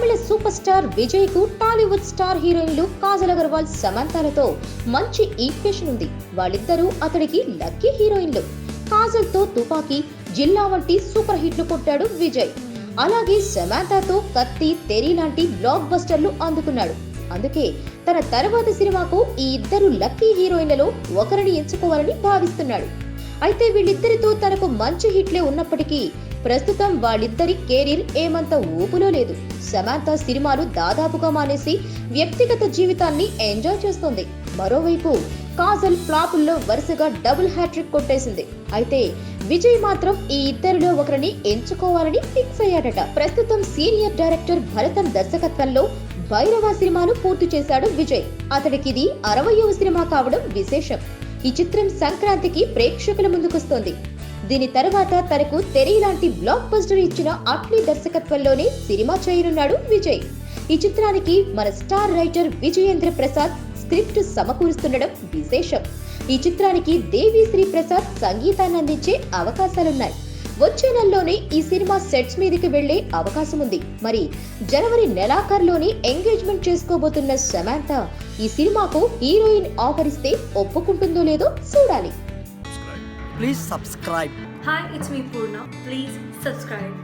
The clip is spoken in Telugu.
తమిళ సూపర్ స్టార్ విజయ్ కు టాలీవుడ్ స్టార్ హీరోయిన్లు కాజల్ అగర్వాల్, సమంతలతో మంచి ఈక్వేషన్ ఉంది. వాళ్ళిద్దరూ అతడికి లక్కీ హీరోయిన్లు. కాజల్ తో తుపాకీ, జిల్లా వంటి సూపర్ హిట్లు కొట్టాడు విజయ్. అలాగే సమంతతో కత్తి, తెరి లాంటి బ్లాక్ బస్టర్లు అందుకున్నాడు. అందుకే తన తర్వాత సినిమాకు ఈ ఇద్దరు లక్కీ హీరోయిన్లలో ఒకరిని ఎంచుకోవాలని భావిస్తున్నాడు. అయితే వీళ్ళిద్దరితో తనకు మంచి హిట్లే ఉన్నప్పటికీ ప్రస్తుతం వాళ్ళిద్దరి కెరీర్ ఏమంత ఊపులో లేదు. సమంత సినిమాలు దాదాపుగా మానేసి వ్యక్తిగత జీవితాన్ని ఎంజాయ్ చేస్తోంది. మరోవైపు కాజల్ ఫ్లాపుల్లో వరుసగా డబుల్ హ్యాట్రిక్ కొట్టేసింది. అయితే విజయ్ మాత్రం ఈ ఇద్దరిలో ఒకరిని ఎంచుకోవాలని ఫిక్స్ అయ్యాడట. ప్రస్తుతం సీనియర్ డైరెక్టర్ భరతన్ దర్శకత్వంలో భైరవ సినిమాను పూర్తి చేశాడు విజయ్. అతడికిది 60వ సినిమా కావడం విశేషం. ఈ చిత్రం సంక్రాంతికి ప్రేక్షకుల ముందుకొస్తోంది. దీని తర్వాత తనకు తెరి లాంటి బ్లాక్ బస్టర్ ఇచ్చిన అట్లీ దర్శకత్వంలోనే సినిమా చేయనున్నాడు విజయ్. ఈ చిత్రానికి మన star writer Vijayendra Prasad script సమకూరుస్తుండడం విశేషం. ఈ చిత్రానికి దేవిశ్రీ ప్రసాద్ సంగీతాన్ని అందించే అవకాశాలున్నాయి. వచ్చే నెలలోనే ఈ సినిమా సెట్స్ మీదకి వెళ్లే అవకాశం ఉంది. మరి జనవరి నెలాఖరులోనే ఎంగేజ్మెంట్ చేసుకోబోతున్న సమంత ఈ సినిమాకు హీరోయిన్ ఆఫర్ ఇస్తే ఒప్పుకుంటుందో లేదో చూడాలి. Please subscribe. Hi, it's me Purna. Please subscribe.